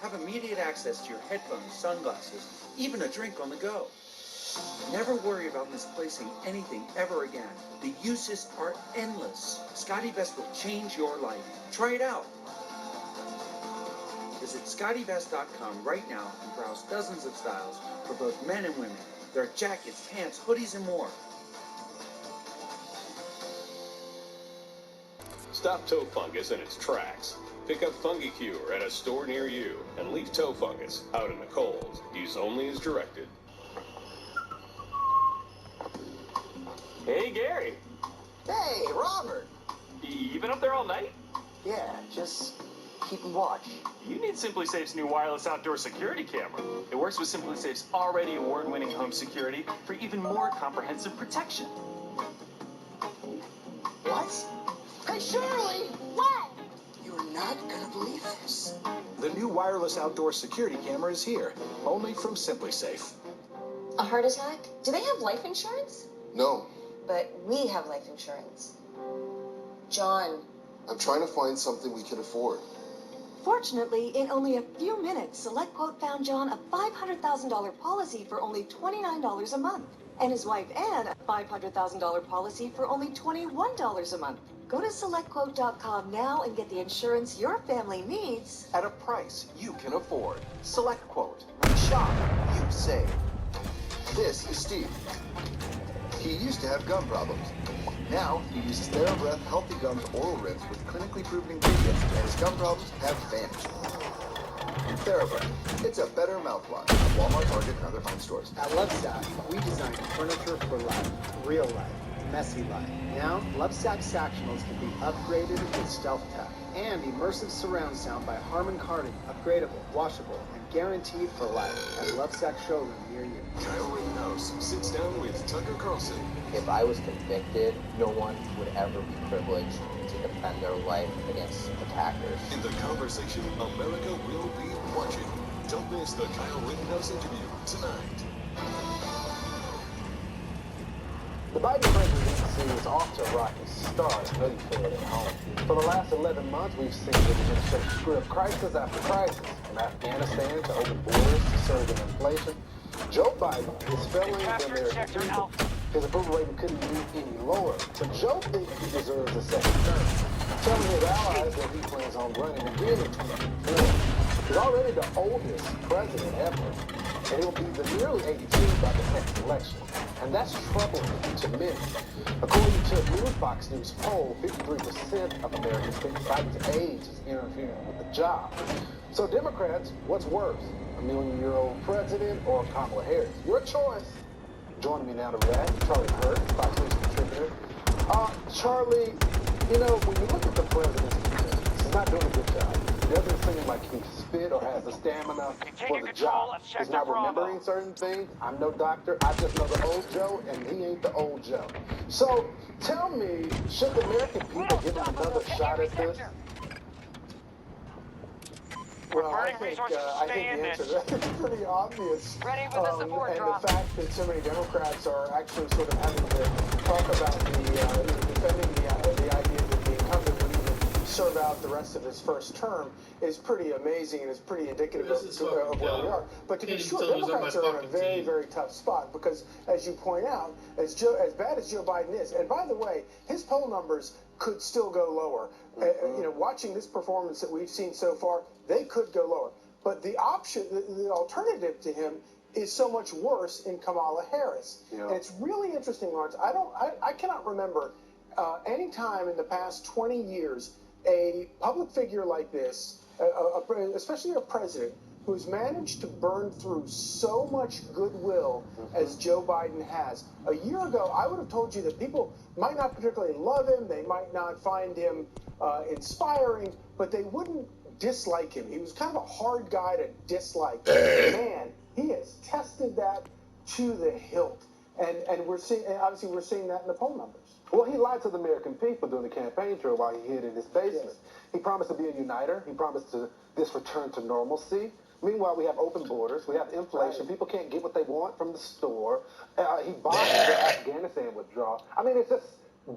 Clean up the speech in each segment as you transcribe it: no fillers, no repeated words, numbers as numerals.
Have immediate access to your headphones, sunglasses, even a drink on the go. Never worry about misplacing anything ever again. The uses are endless. ScottyVest will change your life. Try it out. Visit ScottyVest.com right now and browse dozens of styles for both men and women. There are jackets, pants, hoodies, and more. Stop toe fungus in its tracks. Pick up FungiCure at a store near you and leave toe fungus out in the cold. Use only as directed. Hey, Gary. Hey, Robert. You been up there all night? Yeah, just keeping watch. You need SimpliSafe's new wireless outdoor security camera. It works with SimpliSafe's already award-winning home security for even more comprehensive protection. What? Hey, Shirley! What? You're not gonna believe this. The new wireless outdoor security camera is here, only from SimpliSafe. A heart attack? Do they have life insurance? No. But we have life insurance. John. I'm trying to find something we can afford. Fortunately, in only a few minutes, SelectQuote found John a $500,000 policy for only $29 a month. And his wife Ann a $500,000 policy for only $21 a month. Go to SelectQuote.com now and get the insurance your family needs At a price you can afford. SelectQuote. We shop, you save. This is Steve. He used to have gum problems. Now he uses TheraBreath Healthy Gums Oral Rinse with clinically proven ingredients, and his gum problems have vanished. TheraBreath. It's a better mouthwash. Walmart, Target, and other fine stores. At Lovesac, we design furniture for life, real life, messy life. Now, Lovesac Sactionals can be upgraded with Stealth Tech and immersive surround sound by Harman Kardon, upgradable, washable, and guaranteed for life at Lovesac showroom near you. Kyle Rittenhouse sits down with Tucker Carlson. If I was convicted, no one would ever be privileged to defend their life against attackers. In the conversation America will be watching. Don't miss the Kyle Rittenhouse interview tonight. The Biden presidency is off to a rocky start. I know you feel it at home. For the last 11 months, we've seen the administration screw up crisis after crisis, from Afghanistan to open borders to surging inflation. Joe Biden is failing the American people. His approval rating couldn't be any lower. But Joe thinks he deserves a second term, telling his allies that he plans on running again in 2024. He's already the oldest president ever, and he'll be the nearly 82 by the next election. And that's troubling to many. According to a new Fox News poll, 53% of Americans think Biden's age is interfering with the job. So Democrats, what's worse, a million-year-old president or Kamala Harris? Your choice. Joining me now to react, Charlie Hurt, Fox News contributor. Charlie, you know, when you look at the president's he's not doing a good job. It doesn't seem like he's fit or has the stamina for the job. He's not remembering certain things. I'm no doctor. I just know the old Joe, and he ain't the old Joe. So tell me, should the American people give him another shot at this? Well, I think the answer is pretty obvious. And the fact that so many Democrats are actually sort of having to talk about defending the idea that the incumbent would even serve out the rest of his first term is pretty amazing, and it's pretty indicative of where we are. But to be sure, Democrats are in a very, very tough spot because, as you point out, as bad as Joe Biden is, and by the way, his poll numbers could still go lower. You know, watching this performance that we've seen so far, they could go lower. But the option, the alternative to him is so much worse in Kamala Harris. Yeah. And it's really interesting, Lawrence. I cannot remember any time in the past 20 years a public figure like this, especially a president, who's managed to burn through so much goodwill as Joe Biden has. A year ago, I would have told you that people might not particularly love him, they might not find him inspiring, but they wouldn't dislike him. He was kind of a hard guy to dislike. Man, he has tested that to the hilt. And we're seeing, and obviously we're seeing that in the poll numbers. Well, he lied to the American people during the campaign trail while he hid in his basement. Yes. He promised to be a uniter. He promised this return to normalcy. Meanwhile, we have open borders. We have inflation. Right. People can't get what they want from the store. He bought the Afghanistan withdrawal. I mean, it's just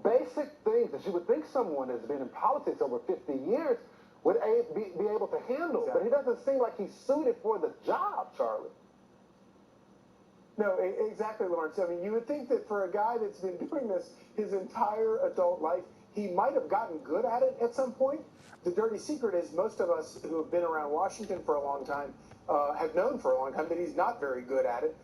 basic things that you would think someone has been in politics over 50 years would be able to handle. But he doesn't seem like he's suited for the job, Charlie. No, exactly, Lawrence. I mean, you would think that for a guy that's been doing this his entire adult life, he might have gotten good at it at some point. The dirty secret is most of us who have been around Washington for a long time have known for a long time that he's not very good at it.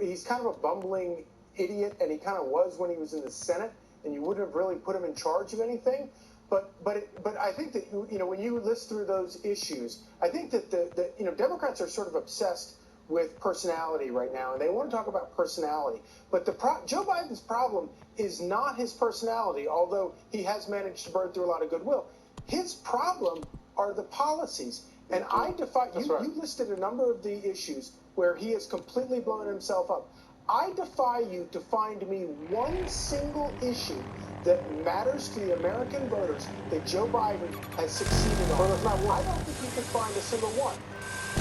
He's kind of a bumbling idiot, and he kind of was when he was in the Senate, and you wouldn't have really put him in charge of anything. But I think that, you know, when you list through those issues, I think that the Democrats are sort of obsessed with personality right now, and they want to talk about personality. But Joe Biden's problem is not his personality, although he has managed to burn through a lot of goodwill. His problem are the policies. And I defy you. You listed a number of the issues where he has completely blown himself up. I defy you to find me one single issue that matters to the American voters that Joe Biden has succeeded on. I don't think you can find a single one.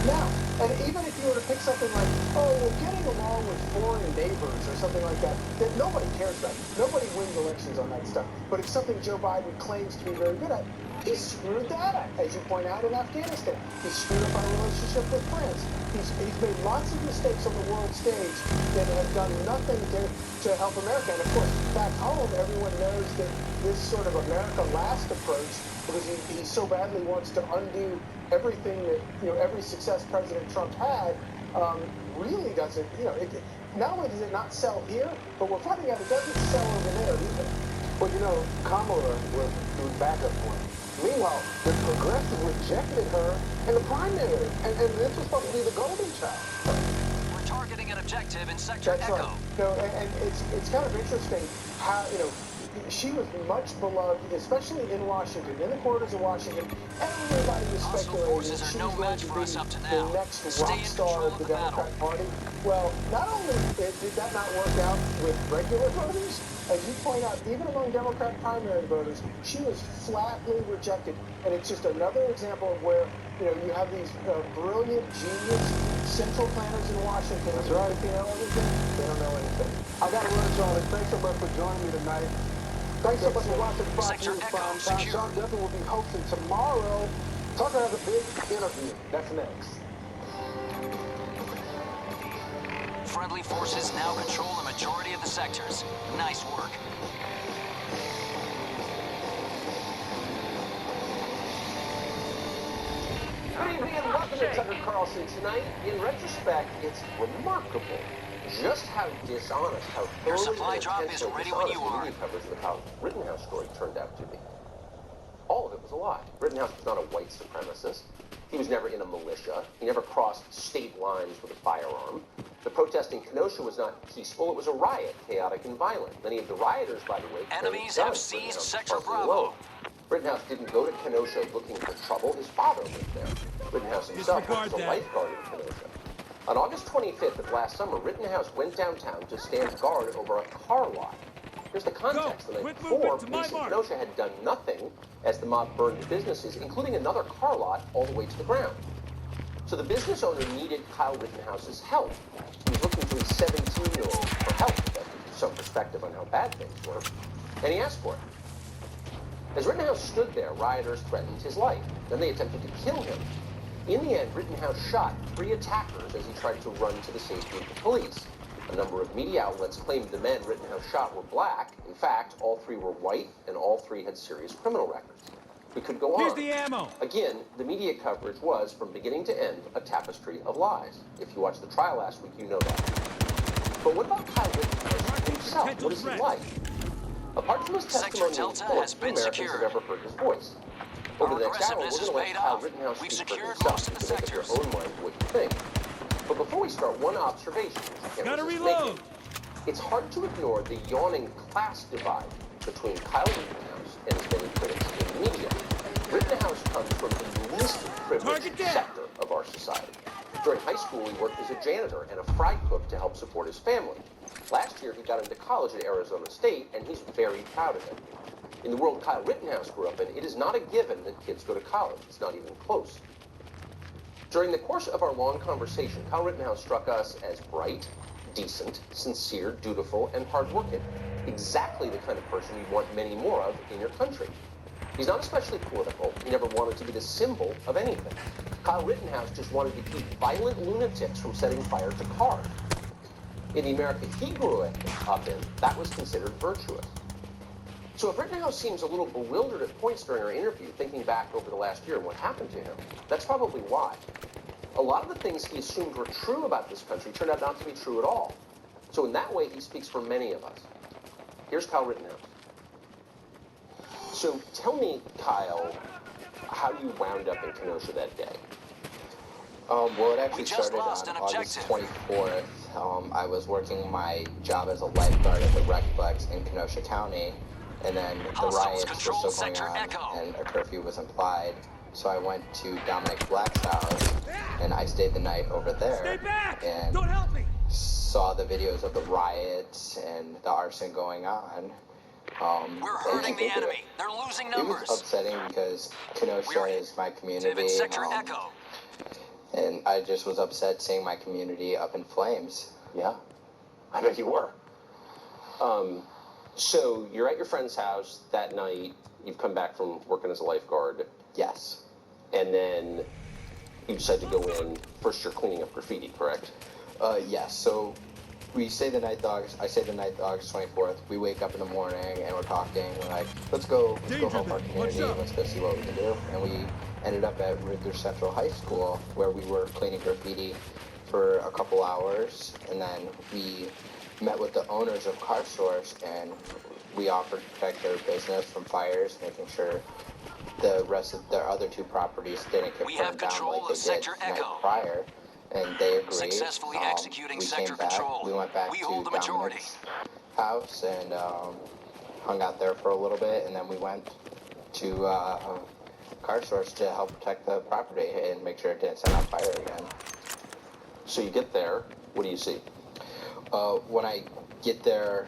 Now, and even if you were to pick something like, oh, well, getting along with foreign neighbors or something like that nobody cares about. Nobody wins elections on that stuff. But it's something Joe Biden claims to be very good at. He screwed that up, as you point out, in Afghanistan. He screwed up our relationship with France. He's made lots of mistakes on the world stage that have done nothing to help America. And of course, back home, everyone knows that this sort of America last approach, because he so badly wants to undo everything that, every success President Trump had, really doesn't, not only does it not sell here, but we're finding out it doesn't sell over there either. Well, Kamala was doing backup for him. Meanwhile, the progressives rejected her in the primary, and this was supposed to be the golden child. We're targeting an objective in Sector Echo. Right. No, and it's kind of interesting how, she was much beloved, especially in Washington, in the corridors of Washington. Everybody was speculating that she was going to be the next rock star of the Democrat Party. Well, not only did that not work out with regular voters, as you point out, even among Democrat primary voters, she was flatly rejected. And it's just another example of where, you have these brilliant, genius central planners in Washington. That's right. They know everything. They don't know anything. I got to run, Charlie. Thanks so much for joining me tonight. Thanks so much for watching Fox News Prime Time. Sean Devlin will be hosting tomorrow. Tucker has a big interview. That's next. Friendly forces now control the majority of the sectors. Nice work. Good evening and welcome to Tucker Carlson Tonight. In retrospect, it's remarkable just how dishonest, how your supply drop is ready when you are. Media coverage of the Kyle Rittenhouse story turned out to be. All of it was a lie. Rittenhouse was not a white supremacist. He was never in a militia. He never crossed state lines with a firearm. The protest in Kenosha was not peaceful. It was a riot, chaotic and violent. Many of the rioters, by the way, enemies have seized Sector Bravo. Rittenhouse didn't go to Kenosha looking for trouble. His father lived there. Rittenhouse himself was a lifeguard in Kenosha. On August 25th of last summer, Rittenhouse went downtown to stand guard over a car lot. Here's the context. The night before, police in Kenosha had done nothing as the mob burned businesses, including another car lot, all the way to the ground. So the business owner needed Kyle Rittenhouse's help. He was looking to his 17-year-old for help, to give some perspective on how bad things were, and he asked for it. As Rittenhouse stood there, rioters threatened his life. Then they attempted to kill him. In the end, Rittenhouse shot 3 attackers as he tried to run to the safety of the police. A number of media outlets claimed the men Rittenhouse shot were black. In fact, all 3 were white, and all 3 had serious criminal records. We could go on. Here's the ammo. Again, the media coverage was, from beginning to end, a tapestry of lies. If you watched the trial last week, you know that. But what about Kyle Rittenhouse himself? What is he like? Apart from his testimony in court, few Americans have ever heard his voice. Over the next hour, we're going to let Kyle Rittenhouse speak for himself. You can make up your own mind what you think. But before we start, one observation. Gotta reload. It's hard to ignore the yawning class divide between Kyle Rittenhouse and his many critics in the media. Rittenhouse comes from the least privileged sector of our society. During high school, he worked as a janitor and a fry cook to help support his family. Last year, he got into college at Arizona State, and he's very proud of it. In the world Kyle Rittenhouse grew up in, it is not a given that kids go to college. It's not even close. During the course of our long conversation, Kyle Rittenhouse struck us as bright, decent, sincere, dutiful, and hardworking. Exactly the kind of person you want many more of in your country. He's not especially political. He never wanted to be the symbol of anything. Kyle Rittenhouse just wanted to keep violent lunatics from setting fire to cars. In the America he grew up in, that was considered virtuous. So if Rittenhouse seems a little bewildered at points during our interview, thinking back over the last year and what happened to him, that's probably why. A lot of the things he assumed were true about this country turned out not to be true at all. So in that way, he speaks for many of us. Here's Kyle Rittenhouse. So tell me, Kyle, how you wound up in Kenosha that day. Well, it actually started on August 24th. I was working my job as a lifeguard at the Recplex in Kenosha County, and then the riots were still going on, and a curfew was implied. So I went to Dominic Black's house, and I stayed the night over there, and saw the videos of the riots and the arson going on. We're hurting the enemy. They're losing numbers. It was upsetting because Kenosha is my community. Sector Echo. And I just was upset seeing my community up in flames. Yeah, I bet you were. So you're at your friend's house that night. You've come back from working as a lifeguard. Yes. And then you decide to go in. First, you're cleaning up graffiti, correct? Yes. So we say the night, I say the night, August 24th. We wake up in the morning and we're talking. We're like, let's go help our community. Let's go see what we can do. And we ended up at Ruther Central High School, where we were cleaning graffiti for a couple hours, and then we met with the owners of CarSource, and we offered to protect their business from fires, making sure the rest of their other two properties didn't get burned down like they did the night prior. And they agreed. Successfully executing sector control. We went back to Dominic's house and hung out there for a little bit, and then we went to CarSource to help protect the property and make sure it didn't set on fire again. So you get there, what do you see? When I get there,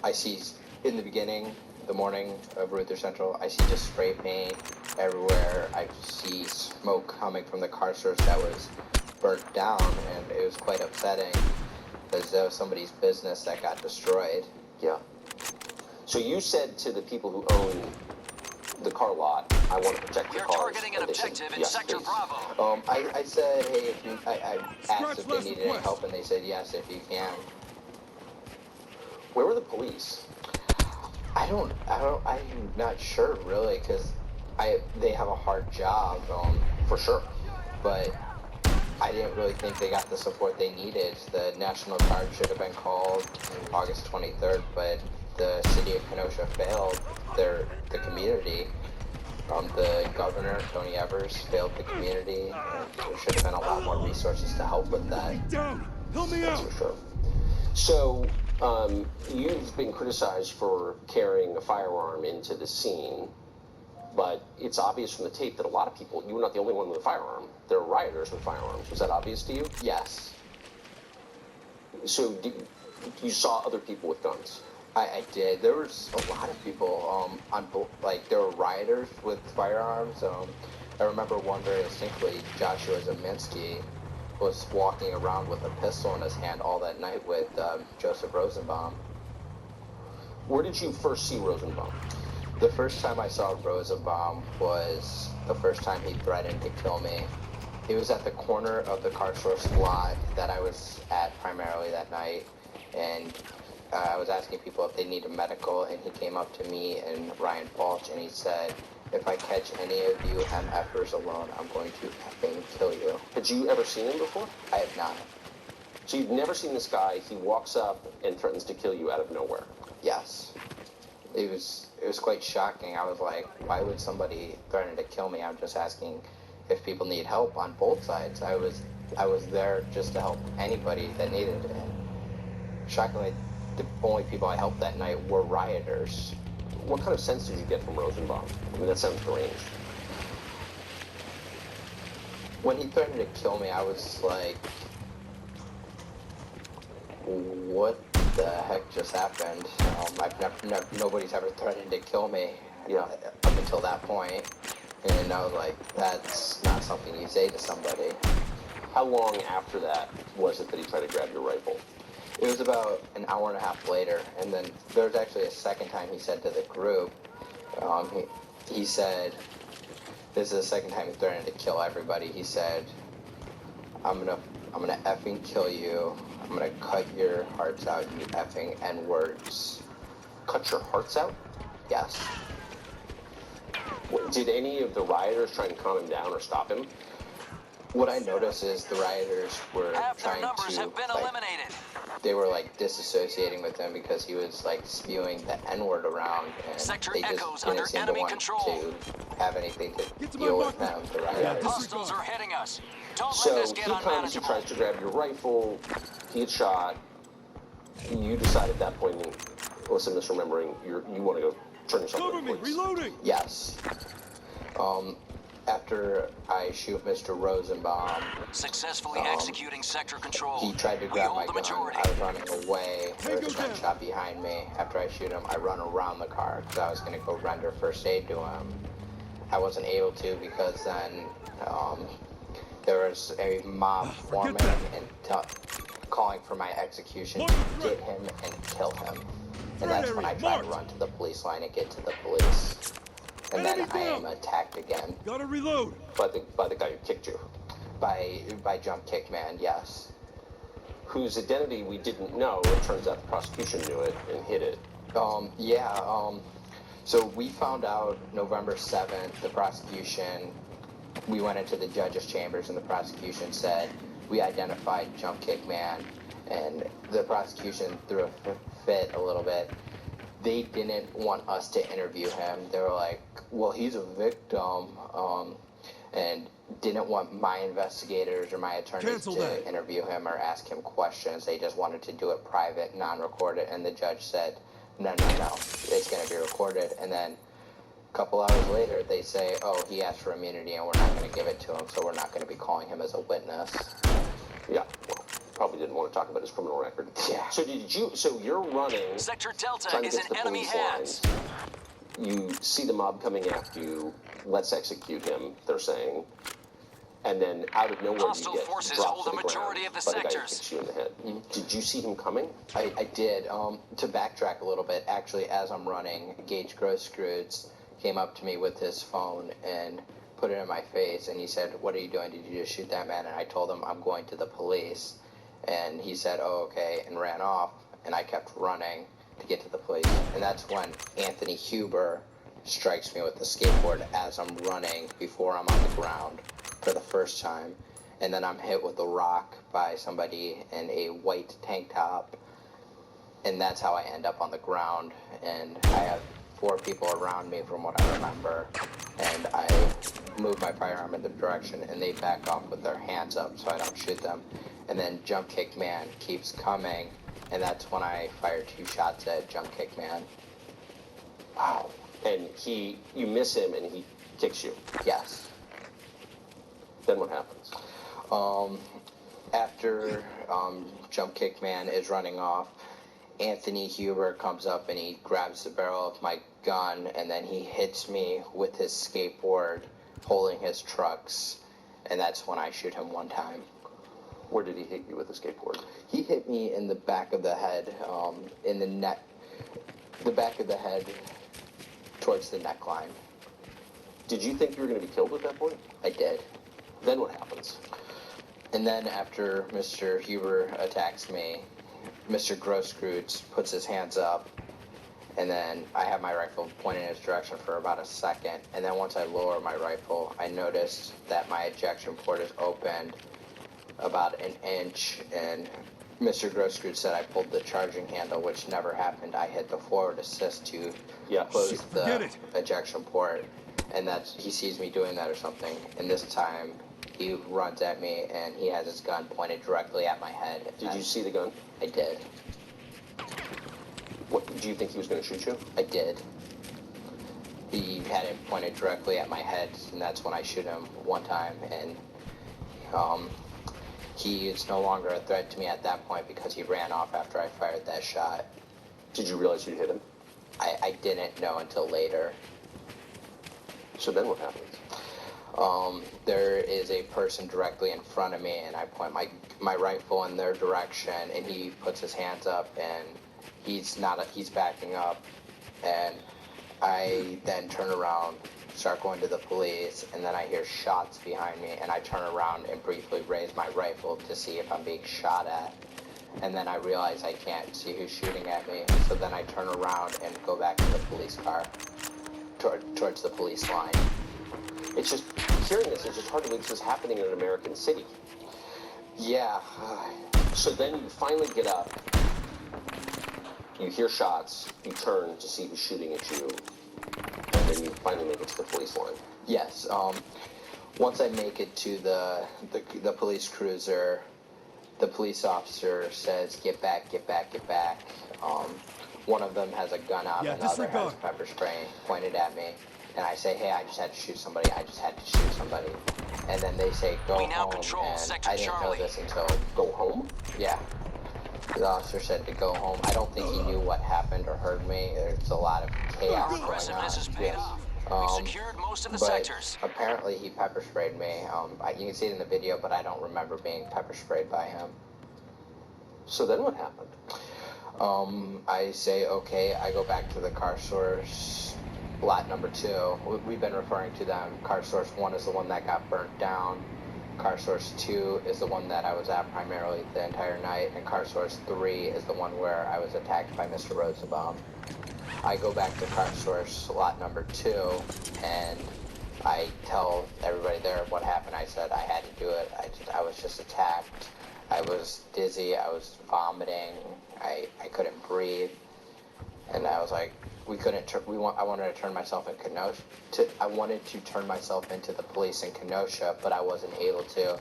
I see in the beginning, the morning of Ruther Central, I see just spray paint everywhere. I see smoke coming from the CarSource that was burnt down, and it was quite upsetting because that was somebody's business that got destroyed. Yeah. So you said to the people who own the car lot, I want to protect the cars. You're targeting an objective in Sector Bravo. I said, hey, I asked if they needed any help, and they said yes, if you can. Where were the police? I'm not sure really, because they have a hard job, for sure. But I didn't really think they got the support they needed. The National Guard should have been called August 23rd, but the city of Kenosha failed the community. The governor, Tony Evers, failed the community. There should have been a lot more resources to help with that. Help me out! That's for sure. So, you've been criticized for carrying a firearm into the scene, but it's obvious from the tape that a lot of people, you were not the only one with a firearm. There were rioters with firearms. Was that obvious to you? Yes. So, you saw other people with guns? I did. There was a lot of people there were rioters with firearms. I remember one very distinctly. Joshua Zeminski was walking around with a pistol in his hand all that night with Joseph Rosenbaum. Where did you first see Rosenbaum? The first time I saw Rosenbaum was the first time he threatened to kill me. He was at the corner of the CarSource lot that I was at primarily that night, and I was asking people if they needed medical, and he came up to me and Ryan Balch, and he said, if I catch any of you MFers alone, I'm going to effing kill you. Had you ever seen him before? I have not. So you've never seen this guy, he walks up and threatens to kill you out of nowhere? Yes. It was quite shocking. I was like, why would somebody threaten to kill me? I'm just asking if people need help on both sides. I was there just to help anybody that needed it. Shockingly, the only people I helped that night were rioters. What kind of sense did you get from Rosenbaum? I mean, that sounds deranged. When he threatened to kill me, I was like, what the heck just happened? Nobody's ever threatened to kill me up until that point. And I was like, that's not something you say to somebody. How long after that was it that he tried to grab your rifle? It was about an hour and a half later, and then there was actually a second time he said to the group, He said, this is the second time he threatened to kill everybody. He said, I'm gonna effing kill you. I'm gonna cut your hearts out, you effing N-words. Cut your hearts out? Yes. Did any of the rioters try and calm him down or stop him? What I noticed is the rioters were trying numbers to, have been like, eliminated. they were like disassociating with him because he was like spewing the N-word around, and Sector they just Echoes didn't under seem to enemy want control. to have anything to deal with them, the rioters. Hostiles are heading us. Don't So let this he get comes, he unmanageable. tries to grab your rifle, he gets shot. You decide at that point, unless I'm misremembering, you want to go turn yourself in. Reloading! Yes. After I shoot Mr. Rosenbaum, Successfully executing sector control. he tried to We grab hold my the gun. majority. I was running away. There was a gunshot behind me. After I shoot him, I run around the car because I was going to go render first aid to him. I wasn't able to because then there was a mob forming and calling for my execution to get him and kill him. And that's when I tried to run to the police line and get to the police. And then I am attacked again. Gotta reload. By the guy who kicked you. By Jump Kick Man, yes. Whose identity we didn't know. It turns out the prosecution knew it and hid it. So we found out November 7th, the prosecution, we went into the judge's chambers and the prosecution said, we identified Jump Kick Man, and the prosecution threw a fit a little bit. They didn't want us to interview him. They were like, well, he's a victim, and didn't want my investigators or my attorneys to interview him or ask him questions. They just wanted to do it private, non-recorded, and the judge said, no, it's going to be recorded. And then a couple hours later, they say, oh, he asked for immunity and we're not going to give it to him, so we're not going to be calling him as a witness. Yeah, well, probably didn't want to talk about his criminal record. Yeah. So you're running. Sector Delta trying to is get in to the enemy police hands. lines. You see the mob coming after you. Let's execute him, they're saying. And then out of nowhere, Hostile you get forces dropped hold to the majority ground of the by the guy who sectors. kicks you in the head. Did you see him coming? I did. To backtrack a little bit, actually, as I'm running, Gage Grosskreutz came up to me with his phone and put it in my face, and he said, what are you doing? Did you just shoot that man? And I told him, I'm going to the police. And he said, oh, okay, and ran off, and I kept running to get to the police. And that's when Anthony Huber strikes me with the skateboard as I'm running before I'm on the ground for the first time. And then I'm hit with a rock by somebody in a white tank top. And that's how I end up on the ground. And I have 4 people around me from what I remember. And I move my firearm in their direction and they back off with their hands up so I don't shoot them. And then Jump Kick Man keeps coming. And that's when I fire 2 shots at Jump Kick Man. Wow. And you miss him and he kicks you. Yes. Then what happens? After Jump Kick Man is running off, Anthony Huber comes up and he grabs the barrel of my gun and then he hits me with his skateboard holding his trucks, and that's when I shoot him 1 time. Where did he hit you with the skateboard? He hit me in the back of the head, in the neck, the back of the head towards the neckline. Did you think you were going to be killed at that point? I did. Then what happens? And then after Mr. Huber attacks me, Mr. Grosskreutz puts his hands up, and then I have my rifle pointed in his direction for about a second, and then once I lower my rifle, I noticed that my ejection port is opened about an inch, and Mr. Grosskreutz said I pulled the charging handle, which never happened. I hit the forward assist to close the ejection port, and he sees me doing that or something, and this time he runs at me and he has his gun pointed directly at my head. Did you see the gun? I did. What, do you think he was going to shoot you? I did. He had it pointed directly at my head, and that's when I shoot him 1 time, and he is no longer a threat to me at that point because he ran off after I fired that shot. Did you realize you hit him? I didn't know until later. So then what happens? There is a person directly in front of me, and I point my rifle in their direction, and he puts his hands up, and he's backing up, and I then turn around, start going to the police, and then I hear shots behind me, and I turn around and briefly raise my rifle to see if I'm being shot at. And then I realize I can't see who's shooting at me, so then I turn around and go back to the police car, towards the police line. It's just, hearing this, it's just hard to believe this is happening in an American city. Yeah. So then you finally get up, you hear shots, you turn to see who's shooting at you, and then you finally make it to the police line. Yes. Once I make it to the police cruiser, the police officer says, "Get back, get back, get back." One of them has a gun out, and the other has pepper spray pointed at me. And I say, "Hey, I just had to shoot somebody. I just had to shoot somebody." And then they say, "Go home." And I didn't know this until go home. Yeah. The officer said to go home. I don't think he knew what happened or heard me. There's a lot of chaos going on. Aggressiveness is paid off. We've secured most of the but sectors. Apparently he pepper sprayed me. You can see it in the video, but I don't remember being pepper sprayed by him. So then what happened? I say, okay, I go back to the car source, lot number 2. We've been referring to them. Car source 1 is the one that got burnt down. Car source 2 is the one that I was at primarily the entire night. And car source 3 is the one where I was attacked by Mr. Rosenbaum. I go back to car source lot number 2, and I tell everybody there what happened. I said I had to do it. I was just attacked. I was dizzy. I was vomiting. I couldn't breathe. And I was like, I wanted to turn myself in Kenosha. I wanted to turn myself into the police in Kenosha, but I wasn't able to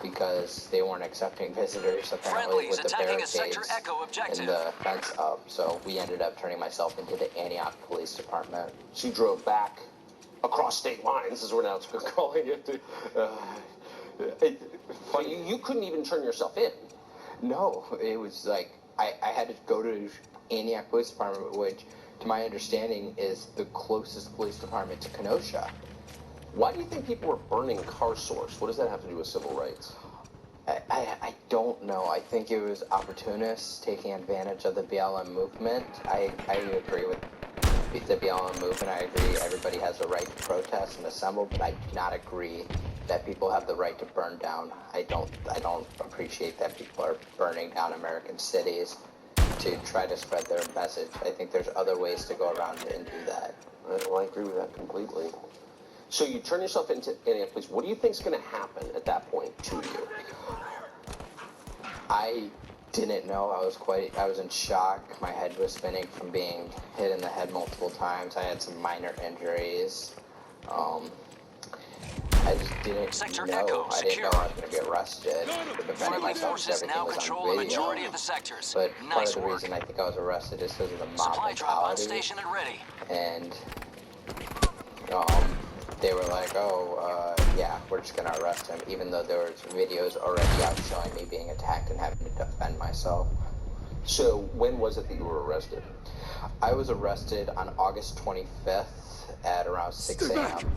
because they weren't accepting visitors apparently with the barricades and the fence up. So we ended up turning myself into the Antioch Police Department. She drove back across state lines, as we're now calling it. But you couldn't even turn yourself in. No, it was like I had to go to Antioch Police Department, which, to my understanding, is the closest police department to Kenosha. Why do you think people were burning car source? What does that have to do with civil rights? I don't know. I think it was opportunists taking advantage of the BLM movement. I agree with the BLM movement. I agree everybody has a right to protest and assemble, but I do not agree that people have the right to burn down. I don't appreciate that people are burning down American cities to try to spread their message. I think there's other ways to go around it and do that. Well, I agree with that completely. So you turn yourself into Antioch Police. What do you think is going to happen at that point to you? I didn't know. I was in shock. My head was spinning from being hit in the head multiple times. I had some minor injuries. I just didn't know. I didn't know I was going to get arrested for defending myself because everything was on video. But part of the reason I think I was arrested is because of the mob mentality. And they were like, yeah, we're just going to arrest him, even though there was videos already out showing me being attacked and having to defend myself. So when was it that you were arrested? I was arrested on August 25th at around 6 a.m.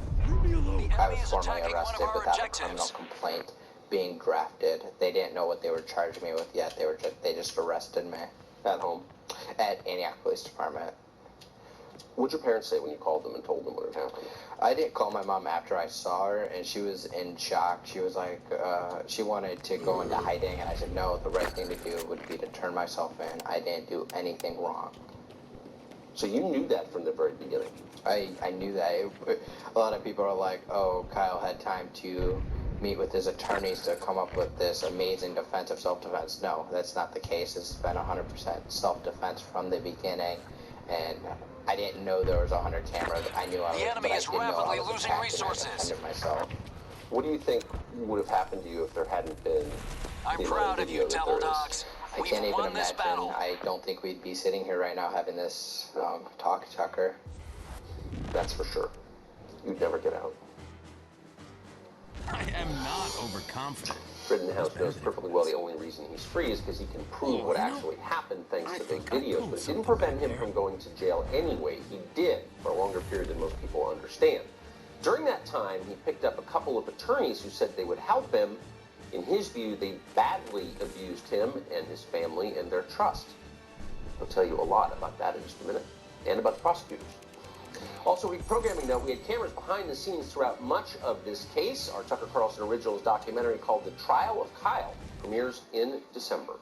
I was formally arrested without a criminal complaint being drafted. They didn't know what they were charging me with yet. They just arrested me at home at Antioch Police Department. What did your parents say when you called them and told them what had happened? I didn't call my mom after I saw her, and she was in shock. She was like, she wanted to go into hiding, and I said, no, the right thing to do would be to turn myself in. I didn't do anything wrong. So you knew that from the very beginning? I knew that. A lot of people are like, oh, Kyle had time to meet with his attorneys to come up with this amazing defense of self-defense. No, that's not the case. It's been 100% self-defense from the beginning, and I didn't know there was 100 cameras. I knew I was, but I didn't know I was attacked and I defended myself. What do you think would have happened to you if there hadn't been the amount of video that there is? I can't even imagine. I don't think we'd be sitting here right now having this talk, Tucker. That's for sure. You'd never get out. I am not overconfident. Rittenhouse knows perfectly well the only reason he's free is because he can prove what actually happened thanks to big videos, but it didn't prevent him from going to jail anyway. He did, for a longer period than most people understand. During that time, he picked up a couple of attorneys who said they would help him. In his view, they badly abused him and his family and their trust. I'll tell you a lot about that in just a minute, and about the prosecutors. Also, a programming note, we had cameras behind the scenes throughout much of this case. Our Tucker Carlson Originals documentary called The Trial of Kyle premieres in December.